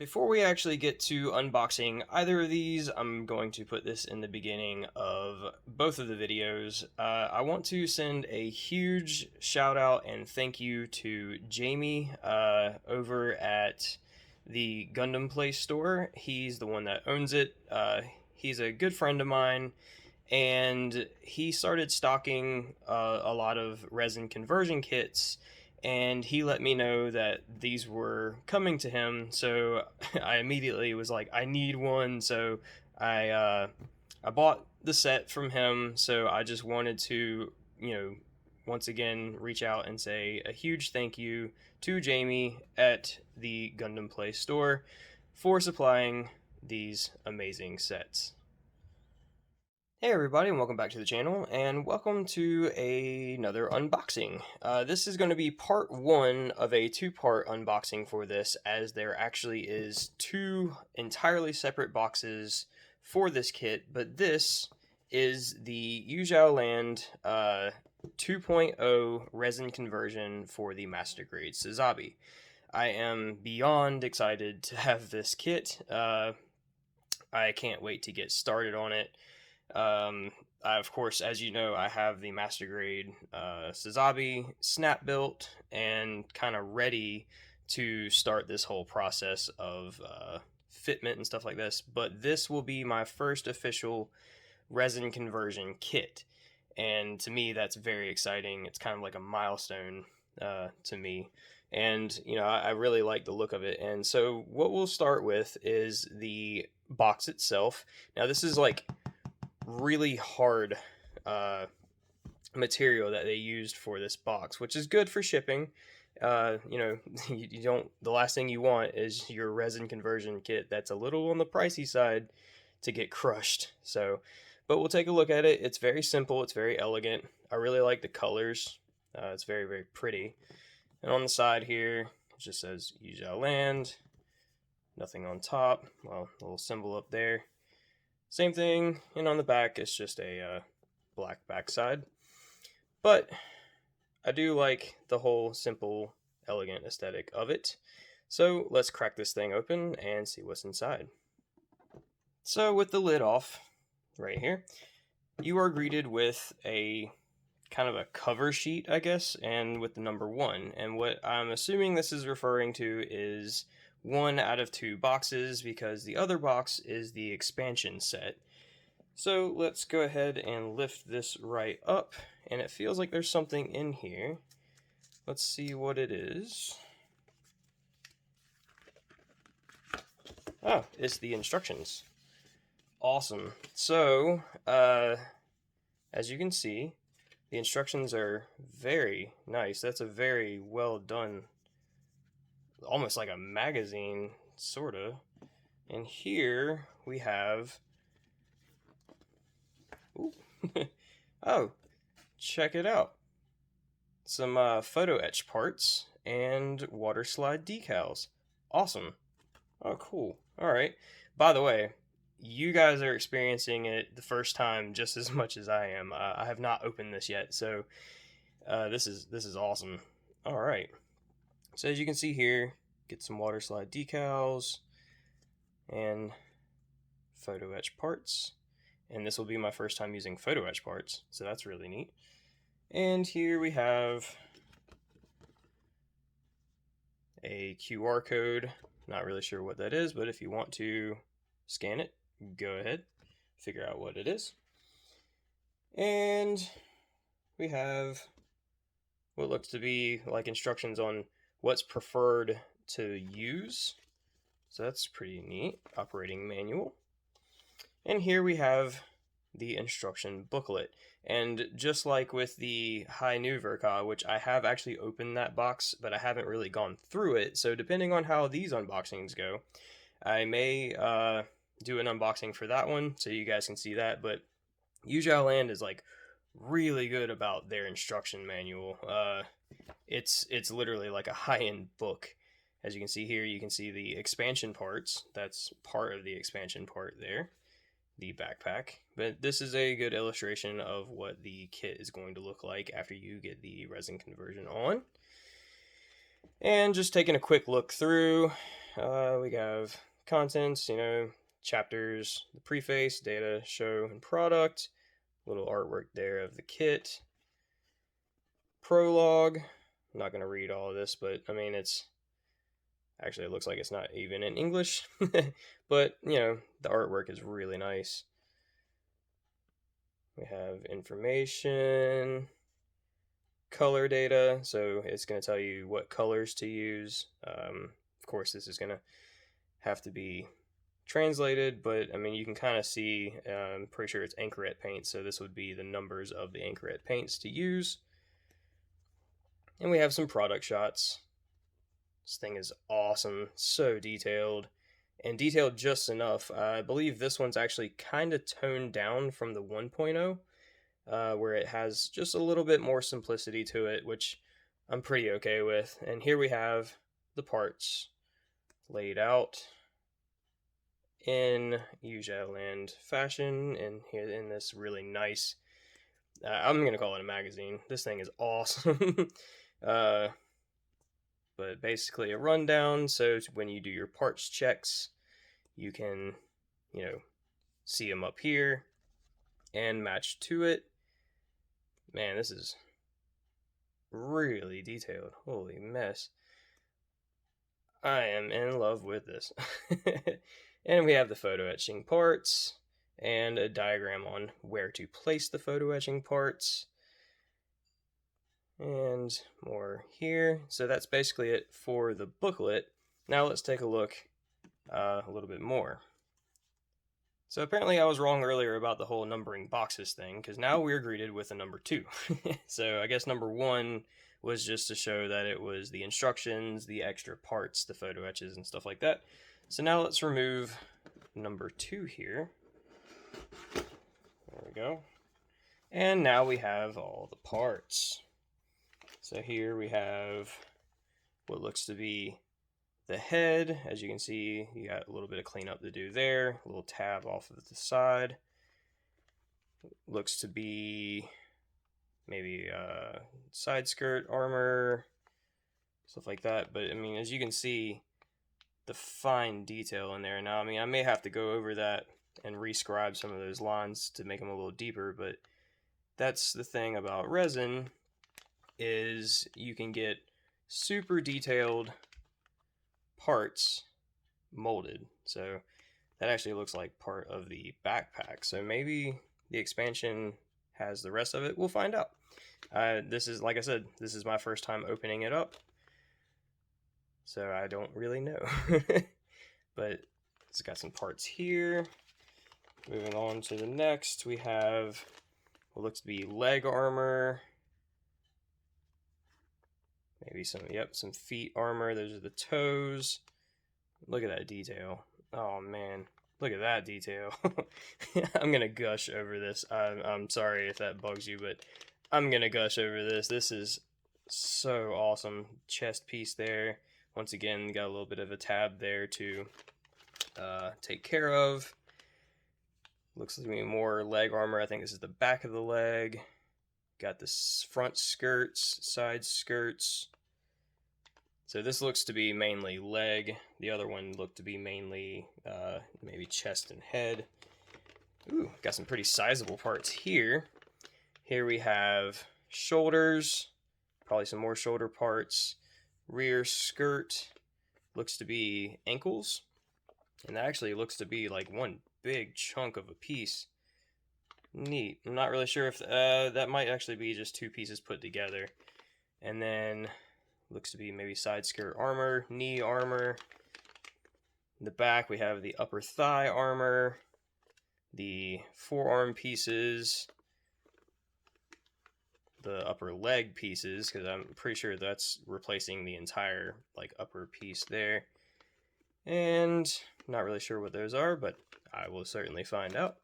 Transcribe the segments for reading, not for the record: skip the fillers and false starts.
Before we actually get to unboxing either of these, I'm going to put this in the beginning of both of the videos. I want to send a huge shout out and thank you to Jaime over at the Gundam Play store. He's the one that owns it. He's a good friend of mine, and he started stocking a lot of resin conversion kits, and he let me know that these were coming to him. So I immediately was like, I need one. So I bought the set from him. So I just wanted to, once again reach out and say a huge thank you to Jaime at the Gundam Play store for supplying these amazing sets. Hey everybody, and welcome back to the channel, and welcome to another unboxing. This is going to be part one of a two-part unboxing for this, as there actually is two entirely separate boxes for this kit, but this is the YJL 2.0 resin conversion for the Master Grade Sazabi. I am beyond excited to have this kit. I can't wait to get started on it. Of course, as you know, I have the Master Grade Sazabi snap built and kind of ready to start this whole process of fitment and stuff like this. But this will be my first official resin conversion kit, and to me that's very exciting. It's kind of like a milestone to me, and I really like the look of it. And so what we'll start with is the box itself. Now this is like really hard material that they used for this box, which is good for shipping. You don't, the last thing you want is your resin conversion kit that's a little on the pricey side to get crushed. So, but we'll take a look at it. It's very simple, it's very elegant. I really like the colors. It's very, very pretty. And on the side here, it just says YJL, nothing on top. Well, a little symbol up there. Same thing, and on the back it's just a black backside. But I do like the whole simple, elegant aesthetic of it. So let's crack this thing open and see what's inside. So with the lid off, right here, you are greeted with a kind of a cover sheet, I guess, and with the number 1. And what I'm assuming this is referring to is 1 out of 2 boxes, because the other box is the expansion set. So let's go ahead and lift this right up, and it feels like there's something in here. Let's see what it is. Oh, it's the instructions. Awesome. So, as you can see, the instructions are very nice. That's a very well done, almost like a magazine, sorta. And here we have, oh, check it out. Some photo etch parts and water slide decals. Awesome. Oh, cool. Alright. By the way, you guys are experiencing it the first time just as much as I am. I have not opened this yet, so this is awesome. Alright. So as you can see here, get some water slide decals and photo etch parts. And this will be my first time using photo etch parts, so that's really neat. And here we have a QR code. Not really sure what that is, but if you want to scan it, go ahead, figure out what it is. And we have what looks to be like instructions on what's preferred to use. So that's pretty neat. Operating manual. And here we have the instruction booklet. And just like with the High Nu Verka, which I have actually opened that box, but I haven't really gone through it. So depending on how these unboxings go, I may do an unboxing for that one so you guys can see that. But YJL is like really good about their instruction manual. It's literally like a high-end book. As you can see here, you can see the expansion parts. That's part of the expansion part there, the backpack. But this is a good illustration of what the kit is going to look like after you get the resin conversion on. And just taking a quick look through, we have contents, you know, chapters, the preface, data, show, and product. Little artwork there of the kit. Prologue. I'm not going to read all of this, but I mean, it's actually, it looks like it's not even in English, but you know, the artwork is really nice. We have information, color data, so it's going to tell you what colors to use. Of course, this is going to have to be translated, but I mean, you can kind of see, I'm pretty sure it's Anchoret paint, so this would be the numbers of the Anchoret paints to use. And we have some product shots. This thing is awesome, so detailed, and detailed just enough. I believe this one's actually kind of toned down from the 1.0, where it has just a little bit more simplicity to it, which I'm pretty okay with. And here we have the parts laid out in YJL Land fashion, and here in this really nice, I'm going to call it a magazine. This thing is awesome. But basically a rundown, so when you do your parts checks, you can, you know, see them up here and match to it. Man, this is really detailed. Holy mess. I am in love with this. And we have the photo etching parts and a diagram on where to place the photo etching parts. And more here. So that's basically it for the booklet. Now let's take a look a little bit more. So apparently I was wrong earlier about the whole numbering boxes thing, because now we're greeted with a number 2. So I guess number 1 was just to show that it was the instructions, the extra parts, the photo etches, and stuff like that. So now let's remove number 2 here. There we go. And now we have all the parts. So here we have what looks to be the head. As you can see, you got a little bit of cleanup to do there. A little tab off of the side. Looks to be maybe side skirt armor, stuff like that. But I mean, as you can see, the fine detail in there. Now, I mean, I may have to go over that and rescribe some of those lines to make them a little deeper, but that's the thing about resin, is you can get super detailed parts molded. So that actually looks like part of the backpack. So maybe the expansion has the rest of it. We'll find out. This is, like I said, this is my first time opening it up, so I don't really know. But it's got some parts here. Moving on to the next, we have what looks to be leg armor. Maybe some, yep, some feet armor. Those are the toes. Look at that detail. Oh man, look at that detail. I'm gonna gush over this. I'm sorry if that bugs you, but I'm gonna gush over this. This is so awesome. Chest piece there. Once again, got a little bit of a tab there to take care of. Looks to be more leg armor. I think this is the back of the leg. Got this front skirts, side skirts. So this looks to be mainly leg. The other one looked to be mainly maybe chest and head. Ooh, got some pretty sizable parts here. Here we have shoulders, probably some more shoulder parts. Rear skirt looks to be ankles. And that actually looks to be like one big chunk of a piece. Neat. I'm not really sure if that might actually be just 2 pieces put together. And then looks to be maybe side skirt armor, knee armor. In the back we have the upper thigh armor, the forearm pieces, the upper leg pieces, because I'm pretty sure that's replacing the entire like upper piece there. And not really sure what those are, but I will certainly find out.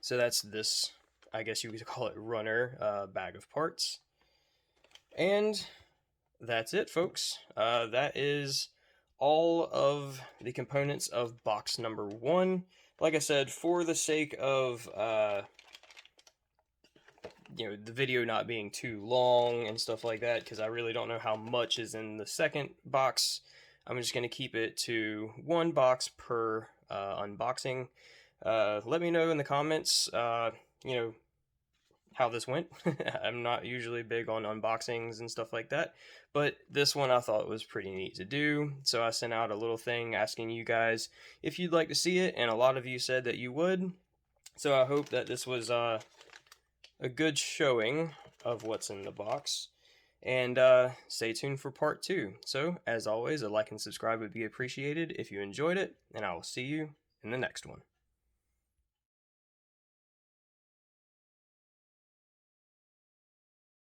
So that's this, I guess you could call it runner bag of parts. And that's it, folks. That is all of the components of box number 1. Like I said, for the sake of you know, the video not being too long and stuff like that, because I really don't know how much is in the second box. I'm just going to keep it to one box per unboxing. Let me know in the comments, you know, how this went. I'm not usually big on unboxings and stuff like that, but this one I thought was pretty neat to do. So I sent out a little thing asking you guys if you'd like to see it, and a lot of you said that you would. So I hope that this was a good showing of what's in the box. And stay tuned for part 2. So, as always, a like and subscribe would be appreciated if you enjoyed it, and I will see you in the next one.